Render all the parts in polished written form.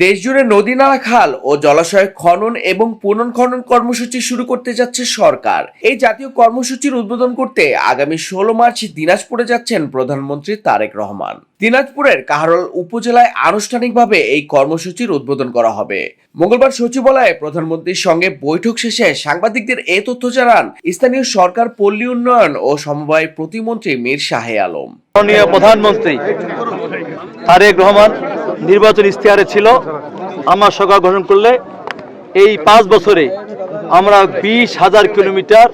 দেশজুড়ে নদী নালা খাল ও জলাশয় খনন এবং পুনর্খনন কর্মসূচি শুরু করতে যাচ্ছে সরকার। এই জাতীয় কর্মসূচির উদ্বোধন করতে আগামী 16 মার্চ দিনাজপুরে যাচ্ছেন প্রধানমন্ত্রী তারেক রহমান। দিনাজপুরের কাহারোল উপজেলায় আনুষ্ঠানিকভাবে এই কর্মসূচির উদ্বোধন করা হবে। মঙ্গলবার সচিবালয়ে প্রধানমন্ত্রীর সঙ্গে বৈঠক শেষে সাংবাদিকদের এ তথ্য জানান স্থানীয় সরকার পল্লী উন্নয়ন ও সমবায় প্রতিমন্ত্রী মীর শাহে আলম। মাননীয় প্রধানমন্ত্রী তারেক রহমান নির্বাচন ইশতেহারে ছিল আমার সরকার গঠন করলে এই 5 বছরে আমরা 20,000 কিলোমিটার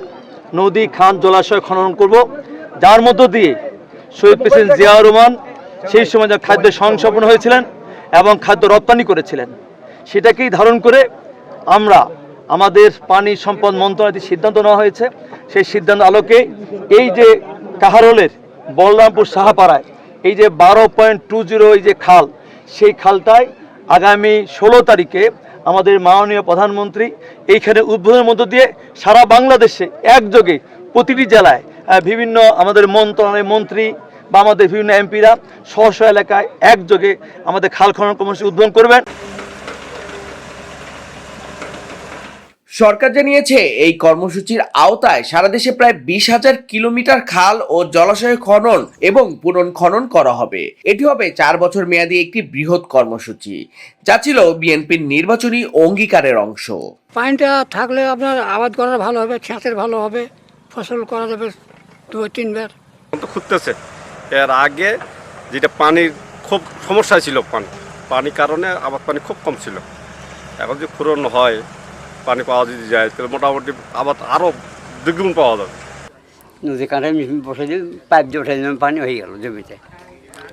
নদী খাল জলাশয় খনন করব, যার মধ্য দিয়ে শহীদ প্রেসিডেন্ট জিয়াউর রহমান সেই সময় যা খাদ্য সংস্থাপন হয়েছিলেন এবং খাদ্য রপ্তানি করেছিলেন, সেটাকেই ধারণ করে আমরা আমাদের পানি সম্পদ মন্ত্রণালয়ের সিদ্ধান্ত নেওয়া হয়েছে। সেই সিদ্ধান্ত আলোকে এই যে কাহারোলের বলরামপুর সাহাপাড়ায় এই যে 12.20 এই যে খাল, সেই খালটায় আগামী 16 তারিখে আমাদের মাননীয় প্রধানমন্ত্রী এইখানে উদ্বোধনের মধ্য দিয়ে সারা বাংলাদেশে একযোগে প্রতিটি জেলায় বিভিন্ন আমাদের মন্ত্রণালয়ের মন্ত্রী বা আমাদের বিভিন্ন এমপিরা স্ব এলাকায় একযোগে আমাদের খাল খনন কর্মসূচি উদ্বোধন করবেন। সরকার জানিয়েছে এই কর্মসূচির আওতায় সারা দেশে প্রায় 20,000 কিলোমিটার খাল ও জলাশয় খনন এবং পুনর্খনন করা হবে। এটি হবে 4 বছর মেয়াদী একটি বৃহৎ কর্মসূচি, যা ছিল বিএনপির নির্বাচনী অঙ্গীকারের অংশ। পানিটা থাকলে আপনার আবাদ করা ভালো হবে, ক্ষেতের ভালো হবে, ফসল করা যাবে 2-3 বার। খুঁজতেছে এর আগে যেটা পানির খুব সমস্যা ছিল, পানির কারণে আবাদ পানি খুব কম ছিল। এখন যদি পূরণ হয়, পানি পাওয়া যদি যায়, তাহলে মোটামুটি আবাদ আরও দ্বিগুণ পাওয়া যাবে। নদী কাঁটায় মেশিন বসে দিয়ে পাইপ দিয়ে উঠে দিলাম, পানি হয়ে গেল জমিতে।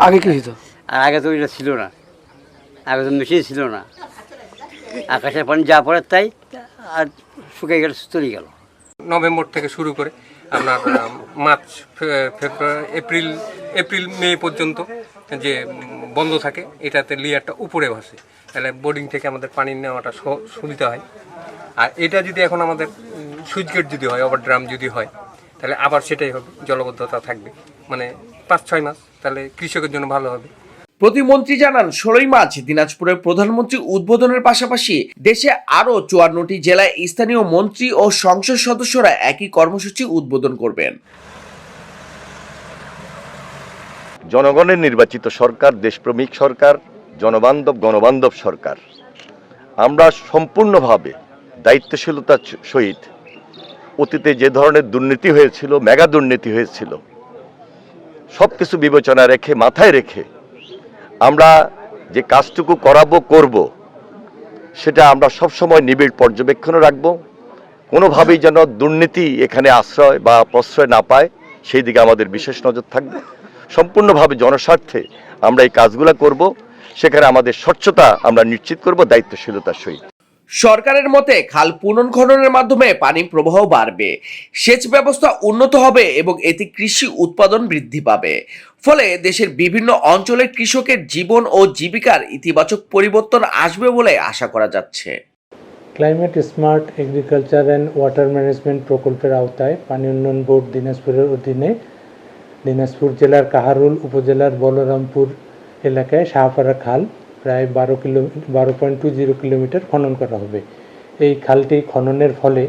আগে কি হতো? আর আগে তো এটা ছিল না, আগে তো মেশিন ছিল না। আকাশের পানি যা পড়ে তাই, আর শুকিয়ে গেল, চলে গেল। নভেম্বর থেকে শুরু করে আপনার মার্চ, ফেব্রুয়ারি, এপ্রিল মে পর্যন্ত যে বন্ধ থাকে, এটাতে লেয়ারটা উপরে ভাসে, তাহলে বোর্ডিং থেকে আমাদের পানি নেওয়াটা সুবিধা হয়। আর এটা যদি এখন আমাদের সুইচ গেট যদি হয়, ওভার ড্রাম যদি হয়, তাহলে আবার সেটাই হবে, জলবদ্ধতা থাকবে, মানে 5-6 মাস, তাহলে কৃষকের জন্য ভালো হবে। প্রতিমন্ত্রী জানান 16 মার্চ দিনাজপুরের প্রধানমন্ত্রী উদ্বোধনের পাশাপাশি দেশে আরো 54টি জেলায় স্থানীয় মন্ত্রী ও সংসদ সদস্যরা একই কর্মসূচি উদ্বোধন করবেন। জনগণের নির্বাচিত সরকার, দেশপ্রেমিক সরকার, জনবান্ধব গণবান্ধব সরকার। আমরা সম্পূর্ণভাবে দায়িত্বশীলতার সহিত অতীতে যে ধরনের দুর্নীতি হয়েছিল, মেগা দুর্নীতি হয়েছিল, সব কিছু বিবেচনা রেখে, মাথায় রেখে আমরা যে কাজটুকু করব, সেটা আমরা সবসময় নিবিড় পর্যবেক্ষণে রাখব। কোনোভাবেই যেন দুর্নীতি এখানে আশ্রয় বা প্রশ্রয় না পায়, সেই দিকে আমাদের বিশেষ নজর থাকবে। সম্পূর্ণভাবে জনস্বার্থে আমরা এই কাজগুলো করব, সেখানে আমাদের স্বচ্ছতা আমরা নিশ্চিত করব দায়িত্বশীলতার সহিত। সরকারের মতে খাল পুনর্খননের মাধ্যমে পানি প্রবাহ বাড়বে, সেচ ব্যবস্থা উন্নত হবে এবং এতে কৃষি উৎপাদন বৃদ্ধি পাবে। ফলে দেশের বিভিন্ন অঞ্চলের কৃষকের জীবন ও জীবিকার ইতিবাচক পরিবর্তন আসবে বলে আশা করা যাচ্ছে। Climate smart agriculture and water management প্রকল্পের আওতায় পানি উন্নয়ন বোর্ড দিনাজপুরের অধীনে দিনাজপুর জেলার কাহারোল উপজেলার বলরামপুর এলাকায় সাহাপাড়া খাল প্রায় 12.20 কিলোমিটার খনন করা হবে। এই খালটি খননের ফলে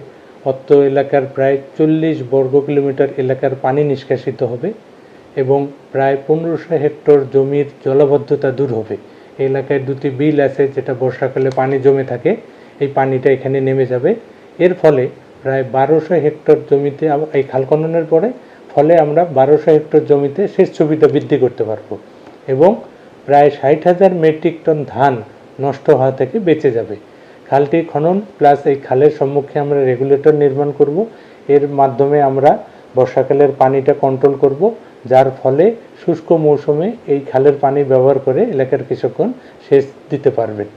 অত্র এলাকার প্রায় 40 বর্গ কিলোমিটার এলাকার পানি নিষ্কাশিত হবে এবং প্রায় 1500 হেক্টর জমির জলাবদ্ধতা দূর হবে। এই এলাকায় 2টি বিল আছে, যেটা বর্ষাকালে পানি জমে থাকে, এই পানিটা এখানে নেমে যাবে। এর ফলে প্রায় 1200 হেক্টর জমিতে, এই খাল খননের পরে ফলে আমরা 1200 হেক্টর জমিতে সেচ সুবিধা বৃদ্ধি করতে পারবো এবং প্রায় 60,000 মেট্রিক টন ধান নষ্ট হওয়া থেকে বেঁচে যাবে। খালটি খনন প্লাস এই খালের সম্মুখে আমরা রেগুলেটর নির্মাণ করব। এর মাধ্যমে আমরা বর্ষাকালের পানিটা কন্ট্রোল করব, যার ফলে শুষ্ক মৌসুমে এই খালের পানি ব্যবহার করে এলাকার কৃষকগণ সেচ দিতে পারবেন।